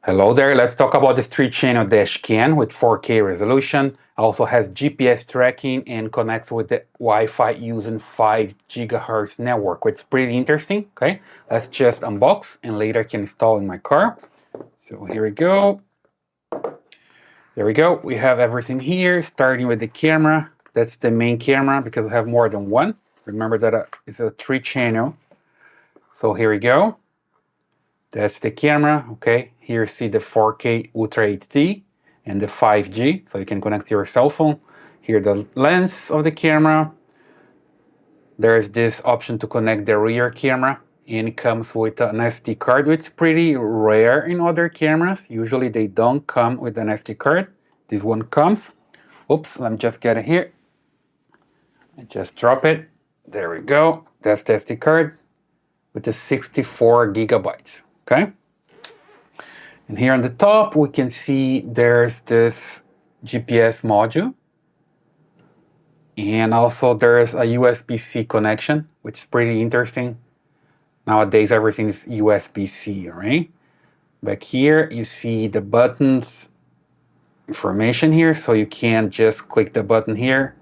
Hello there, let's talk about this 3-channel dash cam with 4K resolution. Also has GPS tracking and connects with the Wi-Fi using 5 GHz network, which is pretty interesting. Okay, let's just unbox and later I can install in my car. So here we go. There we go. We have everything here, starting with the camera. That's the main camera because we have more than one. Remember that it's a 3-channel. So here we go. That's the camera, okay? Here you see the 4K Ultra HD and the 5G, so you can connect to your cell phone. Here the lens of the camera. There's this option to connect the rear camera, and it comes with an SD card, which is pretty rare in other cameras. Usually they don't come with an SD card. This one comes. Oops, let me just get it here. I just drop it. There we go. That's the SD card with the 64 gigabytes. Okay, and here on the top we can see there's this GPS module, and also there's a USB-C connection, which is pretty interesting. Nowadays everything is USB-C, right? Back here you see the buttons information here, so you can just click the button here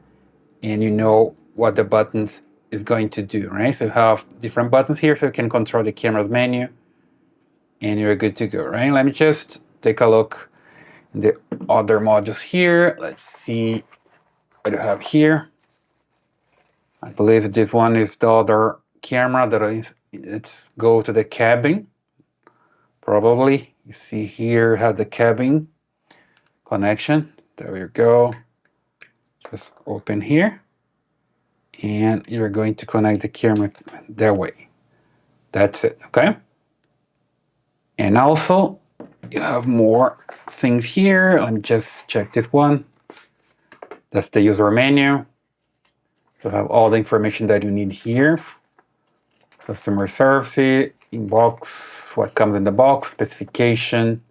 and you know what the buttons is going to do, right? So you have different buttons here, so you can control the camera's menu. And you're good to go, right? Let me just take a look at the other modules here. Let's see what I have here. I believe this one is the other camera that let's go to the cabin. Probably. You see here have the cabin connection. There you go. Just open here. And you're going to connect the camera that way. That's it, okay? And also, you have more things here. Let me just check this one. That's the user menu. So you have all the information that you need here. Customer service, inbox, what comes in the box, specification,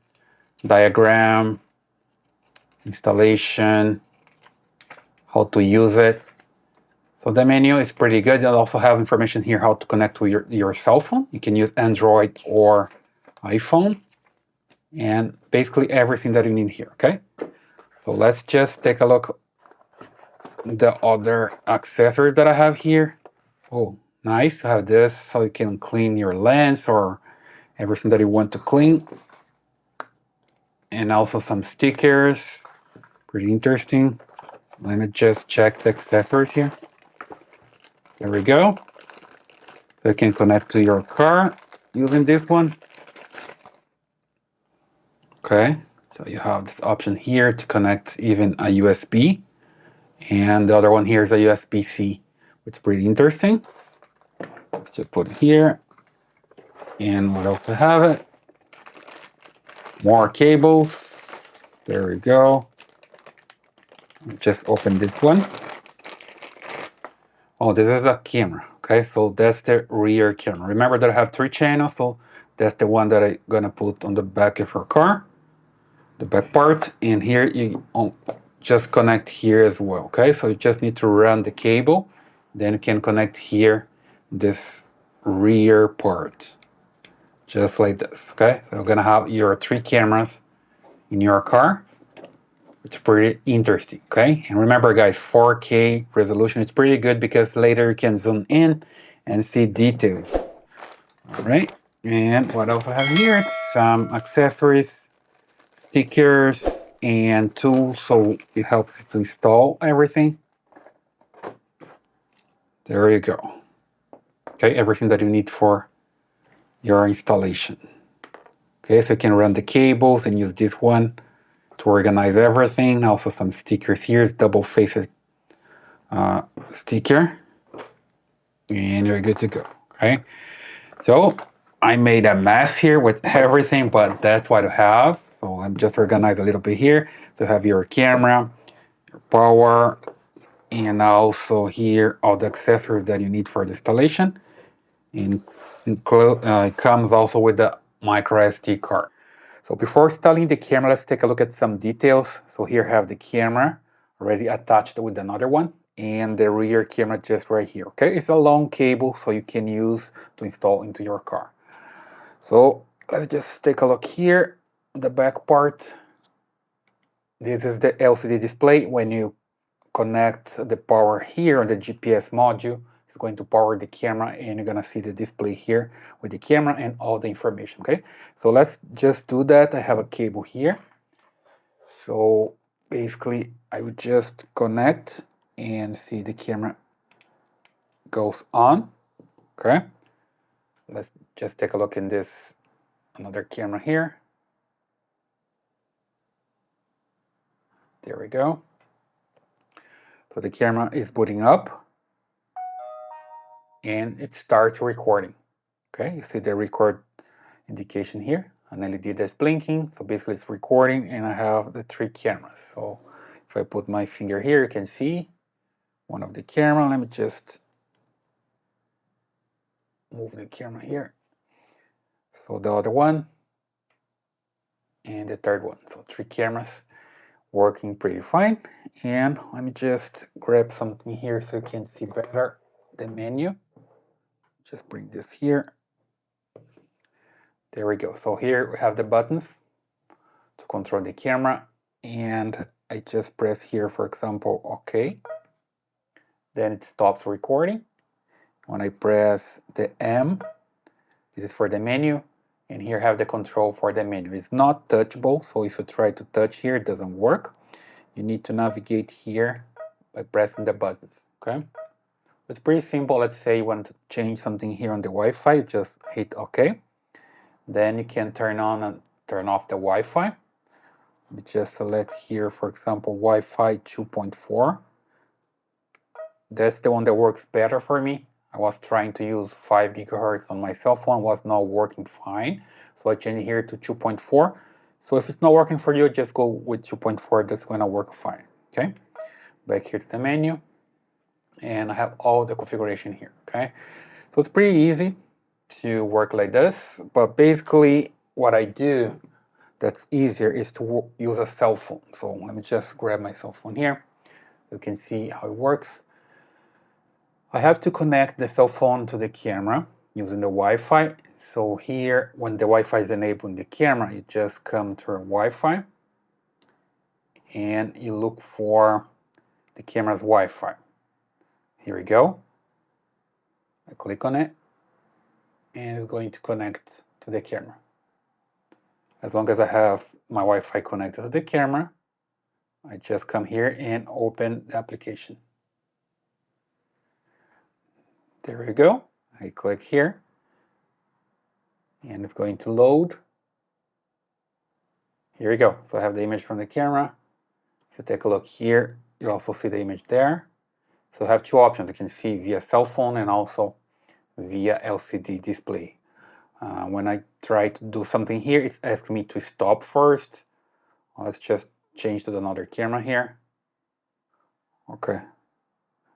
diagram, installation, how to use it. So the menu is pretty good. You'll also have information here how to connect to your cell phone. You can use Android or iPhone, and basically everything that you need here, okay? So let's just take a look at the other accessories that I have here. Oh, nice to have this so you can clean your lens or everything that you want to clean. And also some stickers, pretty interesting. Let me just check the accessories here. There we go. So you can connect to your car using this one. Okay, so you have this option here to connect even a USB, and the other one here is a USB-C, which is pretty interesting. Let's just put it here, and we also have it. More cables. There we go. Just open this one. Oh, this is a camera. Okay, so that's the rear camera. Remember that I have 3 channels, so that's the one that I'm gonna put on the back of your car. The back part, and here you just connect here as well. Okay, so you just need to run the cable, then you can connect here this rear part, just like this. Okay, so you're gonna have your 3 cameras in your car. It's pretty interesting. Okay, and remember guys, 4K resolution is pretty good because later you can zoom in and see details. All right, and what else I have here is some accessories, stickers, and tools, so it helps to install everything. There you go. Okay, everything that you need for your installation. Okay, so you can run the cables and use this one to organize everything. Also some stickers here, it's double-faced sticker, and you're good to go. Okay, so I made a mess here with everything, but that's what I have. So I'm just organized a little bit here to have your camera, your power, and also here all the accessories that you need for the installation. And it comes also with the micro SD card. So before installing the camera, let's take a look at some details. So here I have the camera already attached with another one, and the rear camera just right here. Okay, it's a long cable, so you can use to install into your car. So let's just take a look here. the back part. This is the LCD display. When you connect the power here on the GPS module, it's going to power the camera, and you're gonna see the display here with the camera and all the information. Okay, so let's just do that. I have a cable here, so basically I would just connect and see the camera goes on. Okay, let's just take a look in this another camera here. There we go. So the camera is booting up and it starts recording. Okay, you see the record indication here, an LED that's blinking. So basically it's recording, and I have the 3 cameras. So if I put my finger here, you can see one of the camera. Let me just move the camera here. So the other one and the third one. So 3 cameras working pretty fine. And let me just grab something here so you can see better the menu. Just bring this here. There we go. So here we have the buttons to control the camera, and I just press here, for example, OK. Then it stops recording. When I press the M, this is for the menu, and here I have the control for the menu. It's not touchable, so if you try to touch here, it doesn't work. You need to navigate here by pressing the buttons. Okay, it's pretty simple. Let's say you want to change something here on the Wi-Fi, just hit OK. Then you can turn on and turn off the Wi-Fi. Let me just select here, for example, Wi-Fi 2.4. That's the one that works better for me. I was trying to use 5 gigahertz on my cell phone, was not working fine. So I changed here to 2.4. So if it's not working for you, just go with 2.4. That's gonna work fine. Okay, back here to the menu, and I have all the configuration here. Okay, so it's pretty easy to work like this, but basically what I do that's easier is to use a cell phone. So let me just grab my cell phone here. You can see how it works. I have to connect the cell phone to the camera using the Wi-Fi. So here, when the Wi-Fi is enabled in the camera, you just come to Wi-Fi and you look for the camera's Wi-Fi. Here we go. I click on it, and it's going to connect to the camera. As long as I have my Wi-Fi connected to the camera, I just come here and open the application. There we go. I click here, and it's going to load. Here we go. So I have the image from the camera. If you take a look here, you also see the image there. So I have 2 options. You can see via cell phone and also via LCD display. When I try to do something here, it's asking me to stop first. Let's just change to another camera here. Okay,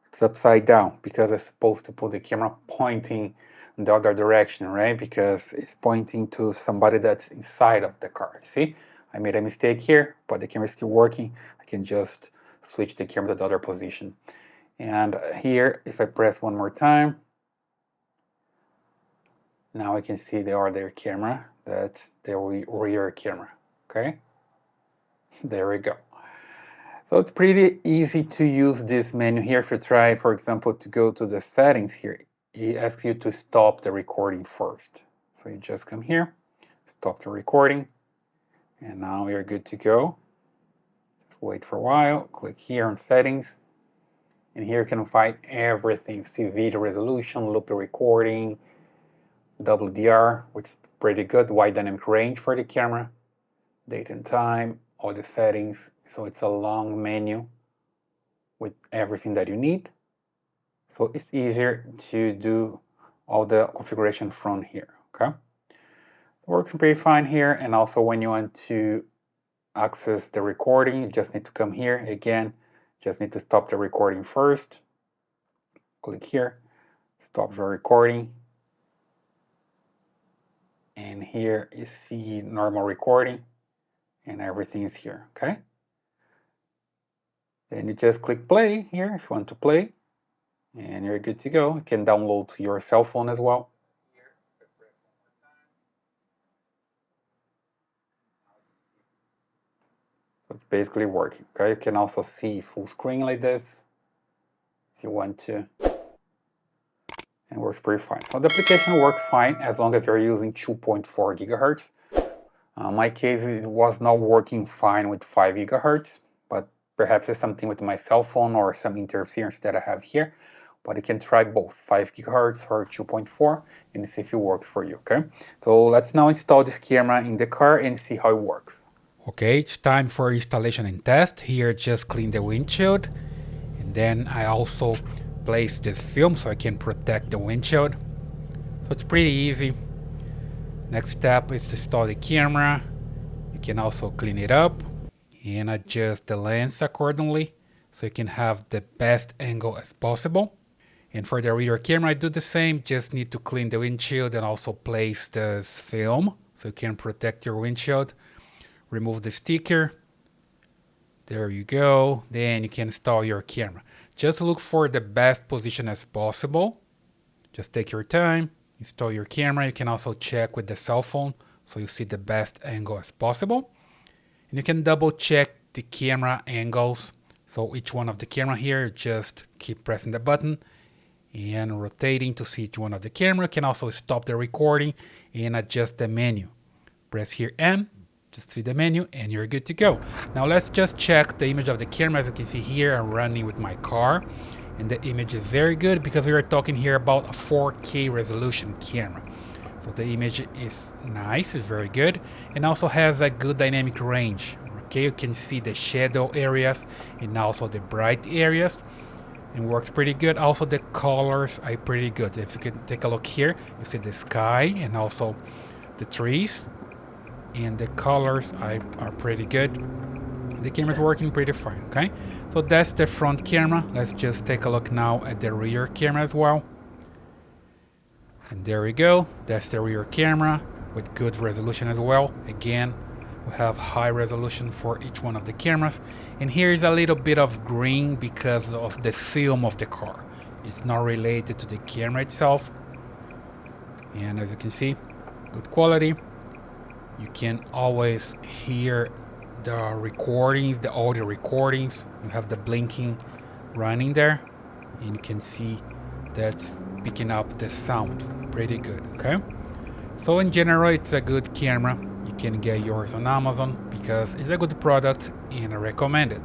it's upside down because I'm supposed to put the camera pointing in the other direction, right? Because it's pointing to somebody that's inside of the car. See, I made a mistake here, but the camera is still working. I can just switch the camera to the other position. And here, if I press one more time, now I can see the other camera. That's the rear camera. Okay, there we go. So it's pretty easy to use this menu here. If you try, for example, to go to the settings here, it asks you to stop the recording first. So you just come here, stop the recording, and now you're good to go. Just wait for a while, click here on settings, and here you can find everything. See video resolution, loop recording, WDR, which is pretty good, wide dynamic range for the camera, date and time, all the settings. So it's a long menu with everything that you need. So it's easier to do all the configuration from here, okay? It works pretty fine here. And also when you want to access the recording, you just need to come here. Again, just need to stop the recording first. Click here, stop the recording. And here you see normal recording and everything is here, okay? Then you just click play here if you want to play, and you're good to go. You can download to your cell phone as well. it's basically working. Okay, you can also see full screen like this if you want to. And works pretty fine. So the application works fine as long as you're using 2.4 gigahertz. In my case, it was not working fine with 5 gigahertz, but perhaps it's something with my cell phone or some interference that I have here. But you can try both 5 gigahertz or 2.4 and see if it works for you, okay? So let's now install this camera in the car and see how it works. Okay, it's time for installation and test. Here, just clean the windshield. And then I also place this film so I can protect the windshield. So it's pretty easy. Next step is to install the camera. You can also clean it up and adjust the lens accordingly so you can have the best angle as possible. And for the rear camera, I do the same, just need to clean the windshield and also place this film so you can protect your windshield. Remove the sticker. There you go. Then you can install your camera. Just look for the best position as possible. Just take your time, install your camera. You can also check with the cell phone so you see the best angle as possible. And you can double check the camera angles. So each one of the camera here, just keep pressing the button and rotating to see each one of the camera. You can also stop the recording and adjust the menu. Press here M, just see the menu and you're good to go. Now let's just check the image of the camera. As you can see here, I'm running with my car and the image is very good because we are talking here about a 4K resolution camera. So the image is nice, it's very good, and also has a good dynamic range. Okay, you can see the shadow areas and also the bright areas. It works pretty good. Also the colors are pretty good. If you can take a look here, you see the sky and also the trees, and the colors are pretty good. The camera is working pretty fine, okay? So that's the front camera. Let's just take a look now at the rear camera as well. And there we go. That's the rear camera with good resolution as well. Again, we have high resolution for each one of the cameras. And here is a little bit of green because of the film of the car. It's not related to the camera itself. And as you can see, good quality. You can always hear the recordings, the audio recordings. You have the blinking running there. And you can see that's picking up the sound pretty good, okay? So in general, it's a good camera. You can get yours on Amazon because it's a good product and I recommend it.